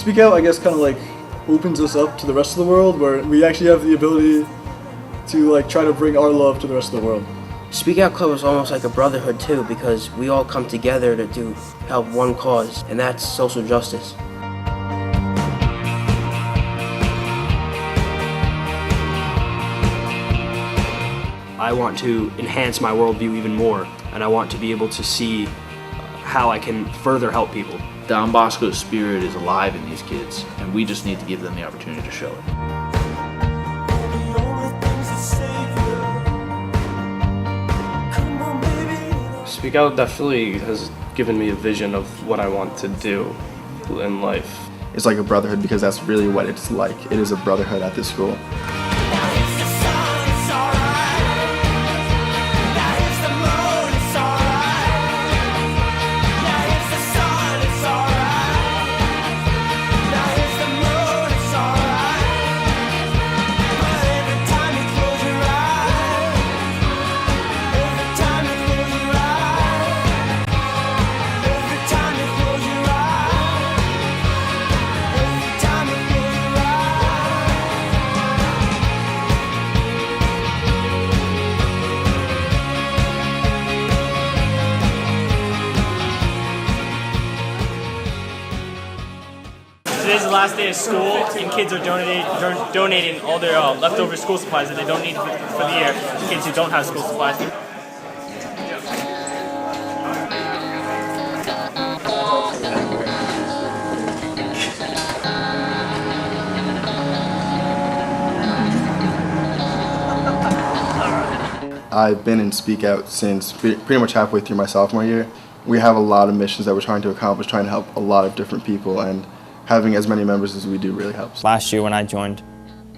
Speak Out, I guess, kind of like opens us up to the rest of the world, where we actually have the ability to like try to bring our love to the rest of the world. Speak Out Club is almost like a brotherhood too, because we all come together to help one cause, and that's social justice. I want to enhance my worldview even more, and I want to be able to see how I can further help people. Don Bosco's spirit is alive in these kids, and we just need to give them the opportunity to show it. Speak Out definitely has given me a vision of what I want to do in life. It's like a brotherhood because that's really what it's like. It is a brotherhood at this school. Today's the last day of school, and kids are donating all their leftover school supplies that they don't need for the year to kids who don't have school supplies. I've been in Speak Out since pretty much halfway through my sophomore year. We have a lot of missions that we're trying to accomplish, trying to help a lot of different people, and having as many members as we do really helps. Last year when I joined,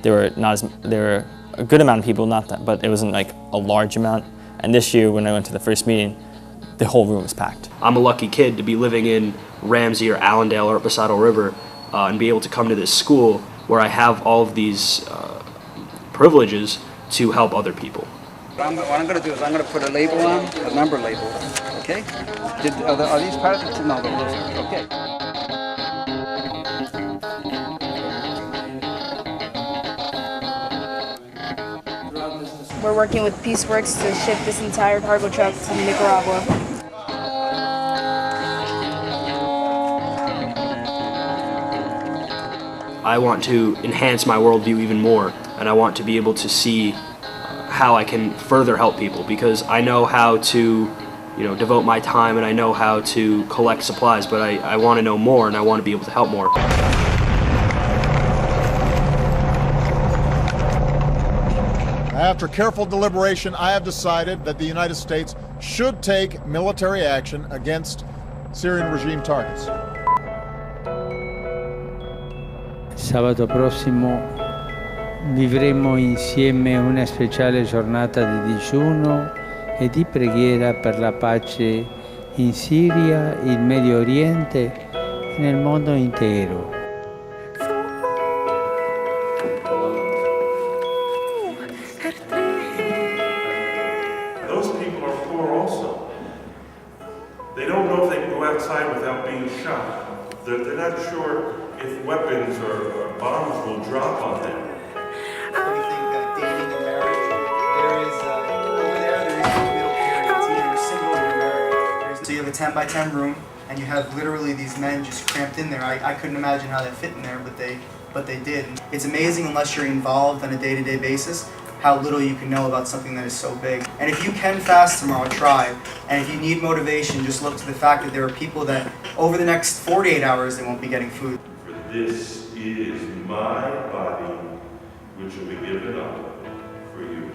there were a good amount of people, not that, but it wasn't like a large amount. And this year when I went to the first meeting, the whole room was packed. I'm a lucky kid to be living in Ramsey or Allendale or up the Saddle River and be able to come to this school where I have all of these privileges to help other people. What I'm going to do is I'm going to put a label on, a number label, okay? Are these part of it? No, those are, okay. We're working with Peaceworks to ship this entire cargo truck to Nicaragua. I want to enhance my worldview even more, and I want to be able to see how I can further help people, because I know how to devote my time and I know how to collect supplies, but I want to know more and I want to be able to help more. After careful deliberation, I have decided that the United States should take military action against Syrian regime targets. Sabato prossimo vivremo insieme una speciale giornata di digiuno e di preghiera per la pace in Siria, il Medio Oriente e nel mondo intero. Those people are poor also. They don't know if they can go outside without being shot. They're not sure if weapons or bombs will drop on them. Dating and marriage, there is over there is no middle period. It's either single or married. So you have a 10 by 10 room, and you have literally these men just cramped in there. I couldn't imagine how that fit in there, but they did. It's amazing unless you're involved on a day-to-day basis how little you can know about something that is so big. And if you can fast tomorrow, try. And if you need motivation, just look to the fact that there are people that over the next 48 hours they won't be getting food. For this is my body, which will be given up for you.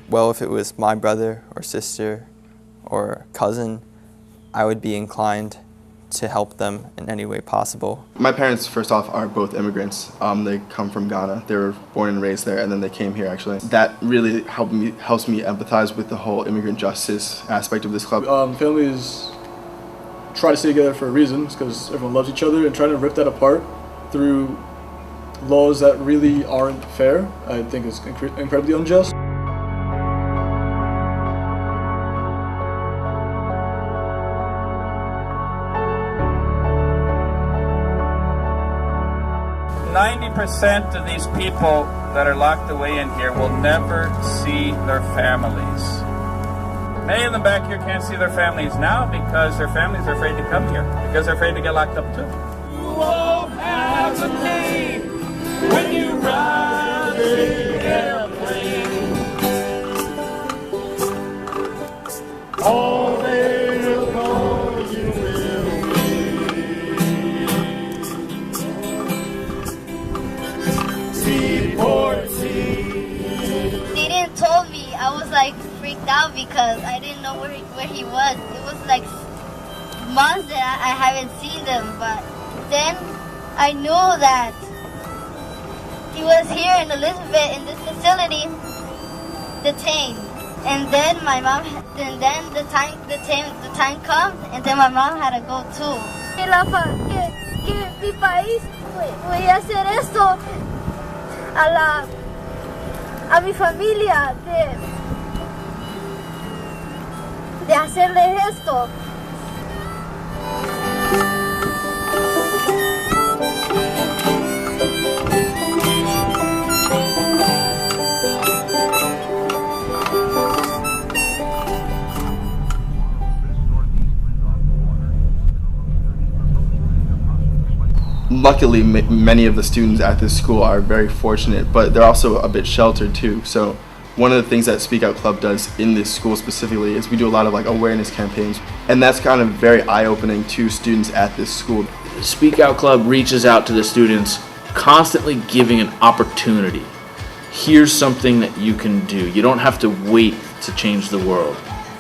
Well, if it was my brother or sister or cousin, I would be inclined to help them in any way possible. My parents, first off, are both immigrants. They come from Ghana. They were born and raised there, and then they came here, actually. That really helps me empathize with the whole immigrant justice aspect of this club. Families try to stay together for a reason. It's because everyone loves each other, and trying to rip that apart through laws that really aren't fair, I think is incredibly unjust. 90% of these people that are locked away in here will never see their families. Many of them back here can't see their families now because their families are afraid to come here, because they're afraid to get locked up too. You won't have a name when you ride the airplane. All day long you will be deported. They didn't tell me. I was like freaked out because I didn't know where he was. It was like months that I haven't seen them, but then I knew that he was here in Elizabeth in this facility, detained. And then my mom, and then the time comes, and then my mom had to go too. Que mi país voy a hacer esto a mi familia de hacerle esto. Luckily, many of the students at this school are very fortunate, but they're also a bit sheltered too. So one of the things that Speak Out Club does in this school specifically is we do a lot of like awareness campaigns, and that's kind of very eye-opening to students at this school. Speak Out Club reaches out to the students, constantly giving an opportunity. Here's something that you can do. You don't have to wait to change the world.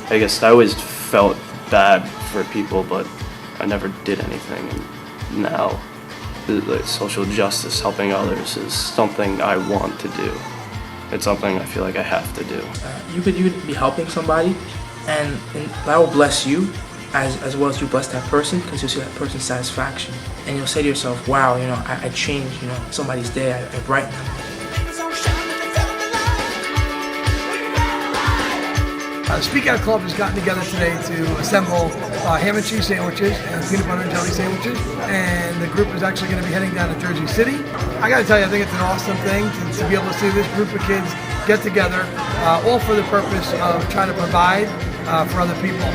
I guess I always felt bad for people, but I never did anything. And now, like, social justice, helping others, is something I want to do. It's something I feel like I have to do. You could be helping somebody, and that will bless you as well as you bless that person, because you'll see that person's satisfaction. And you'll say to yourself, wow, you know, I changed, you know, somebody's day, I brightened them. Speak Out Club has gotten together today to assemble ham and cheese sandwiches and peanut butter and jelly sandwiches, and the group is actually going to be heading down to Jersey City. I got to tell you, I think it's an awesome thing to be able to see this group of kids get together, all for the purpose of trying to provide for other people.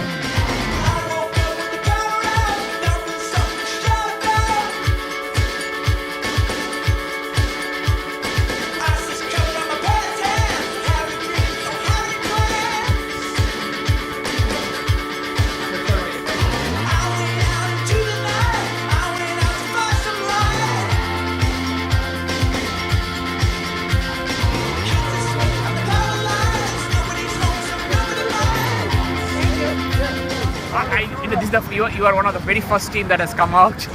You are one of the very first team that has come out.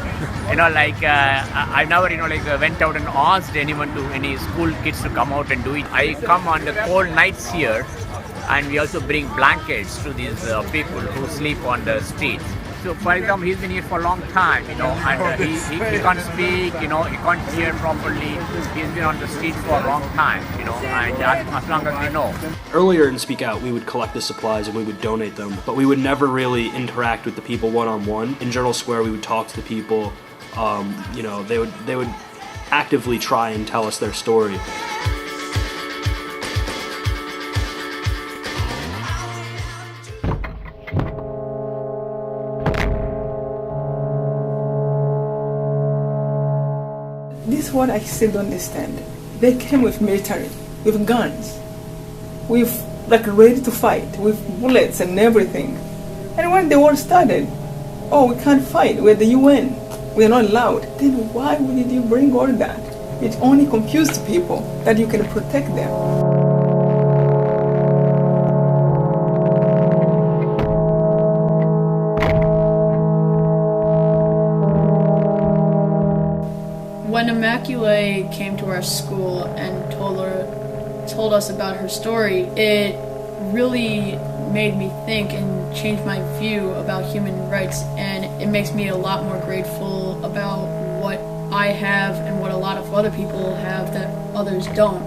You know, like I never, you know, like went out and asked any school kids to come out and do it. I come on the cold nights here, and we also bring blankets to these people who sleep on the streets. So, for example, he's been here for a long time, you know, and he can't speak, you know, he can't hear properly. He's been on the street for a long time, you know, and as long as we know. Earlier in Speak Out, we would collect the supplies and we would donate them, but we would never really interact with the people one-on-one. In Journal Square, we would talk to the people. You know, they would actively try and tell us their story. This is what I still don't understand. They came with military, with guns, with like ready to fight, with bullets and everything. And when the war started, oh, we can't fight, we're the UN, we're not allowed. Then why did you bring all that? It only confused people that you can protect them. When Immaculée came to our school and told us about her story, it really made me think and changed my view about human rights, and it makes me a lot more grateful about what I have and what a lot of other people have that others don't.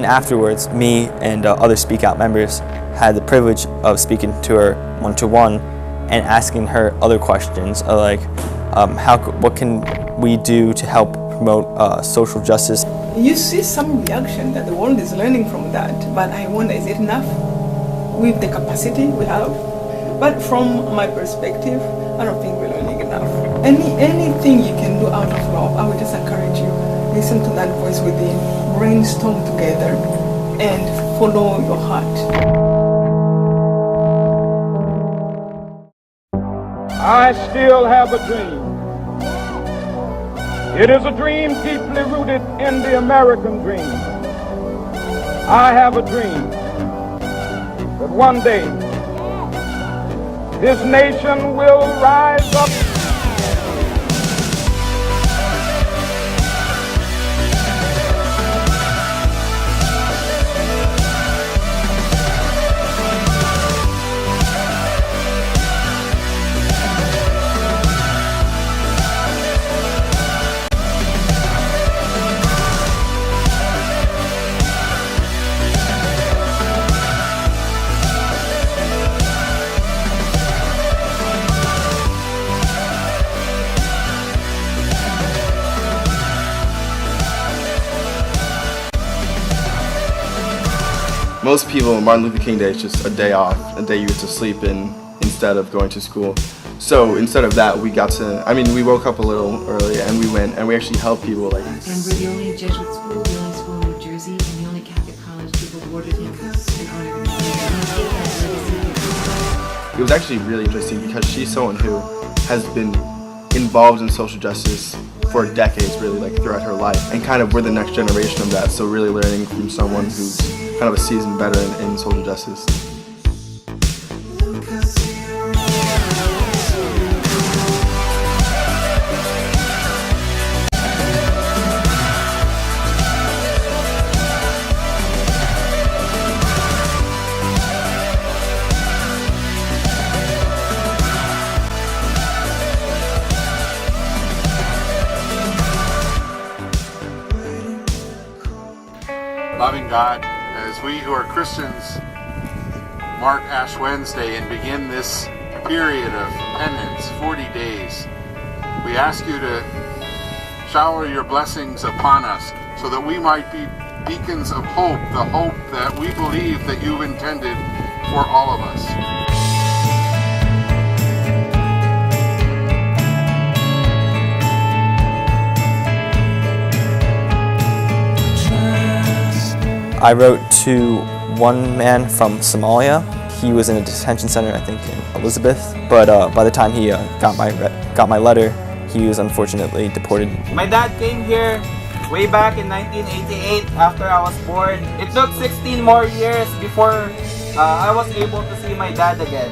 afterwards, me and other Speak Out members had the privilege of speaking to her one-to-one and asking her other questions, like what can we do to help promote social justice. You see some reaction that the world is learning from that, but I wonder, is it enough with the capacity we have? But from my perspective, I don't think we're learning enough. Anything you can do out of love, I would just encourage you. Listen to that voice within, brainstorm together, and follow your heart. I still have a dream. It is a dream deeply rooted in the American dream. I have a dream that one day this nation will rise up. Most people, Martin Luther King Day is just a day off, a day you get to sleep in instead of going to school. So instead of that, we woke up a little early and we went and we actually helped people. And we're the only Jesuit school, the only school in New Jersey, and the only Catholic college people awarded him an honorary degree. It was actually really interesting because she's someone who has been involved in social justice for decades, really, like throughout her life, and kind of we're the next generation of that. So really learning from someone who's kind of a seasoned veteran in social justice. Loving God, as we who are Christians mark Ash Wednesday and begin this period of penance, 40 days, we ask you to shower your blessings upon us so that we might be beacons of hope, the hope that we believe that you've intended for all of us. I wrote to one man from Somalia. He was in a detention center, I think, in Elizabeth. But by the time he got my letter, he was unfortunately deported. My dad came here way back in 1988 after I was born. It took 16 more years before I was able to see my dad again.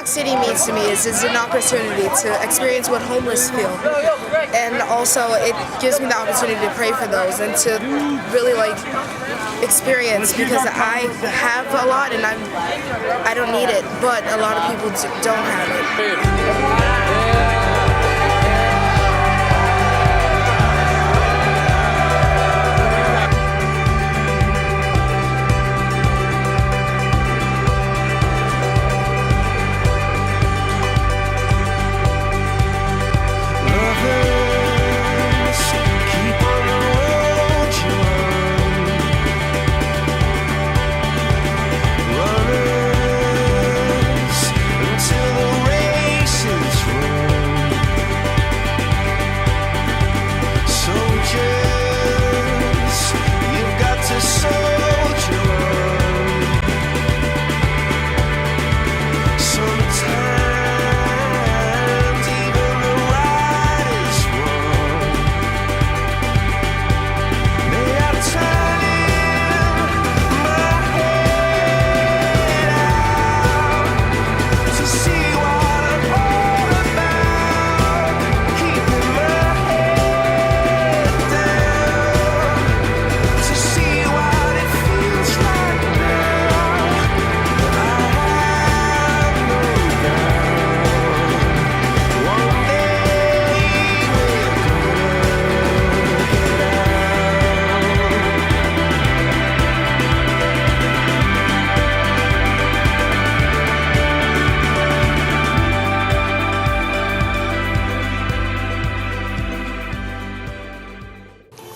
City means to me is an opportunity to experience what homeless feel, and also it gives me the opportunity to pray for those and to really experience, because I have a lot and I don't need it, but a lot of people don't have it. Until the race is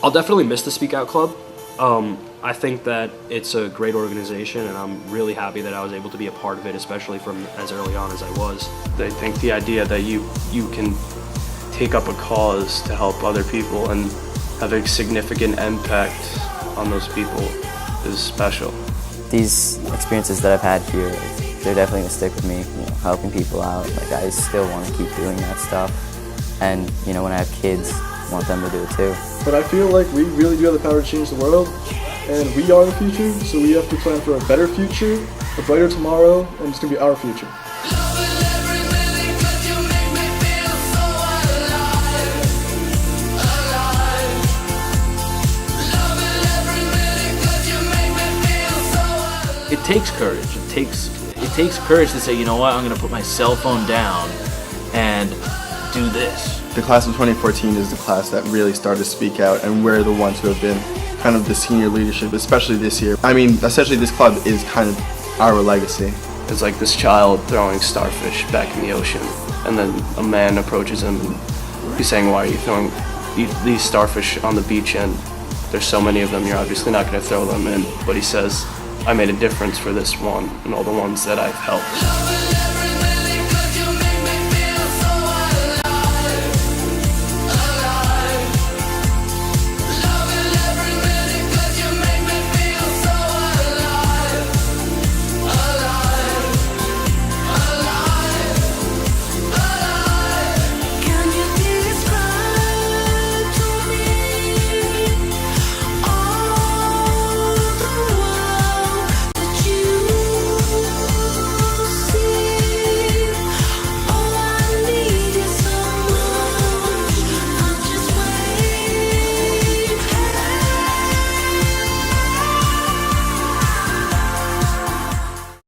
I'll definitely miss the Speak Out Club. I think that it's a great organization, and I'm really happy that I was able to be a part of it, especially from as early on as I was. I think the idea that you can take up a cause to help other people and have a significant impact on those people is special. These experiences that I've had here, they're definitely going to stick with me, you know, helping people out. Like, I still want to keep doing that stuff. And, you know, when I have kids, I want them to do it too. But I feel like we really do have the power to change the world, and we are the future, so we have to plan for a better future, a brighter tomorrow, and it's going to be our future. It takes courage. It takes courage to say, you know what, I'm going to put my cell phone down and do this. The class of 2014 is the class that really started to speak out, and we're the ones who have been kind of the senior leadership, especially this year. I mean, essentially this club is kind of our legacy. It's like this child throwing starfish back in the ocean, and then a man approaches him and he's saying, why are you throwing these starfish on the beach, and there's so many of them, you're obviously not going to throw them in. But he says, I made a difference for this one and all the ones that I've helped.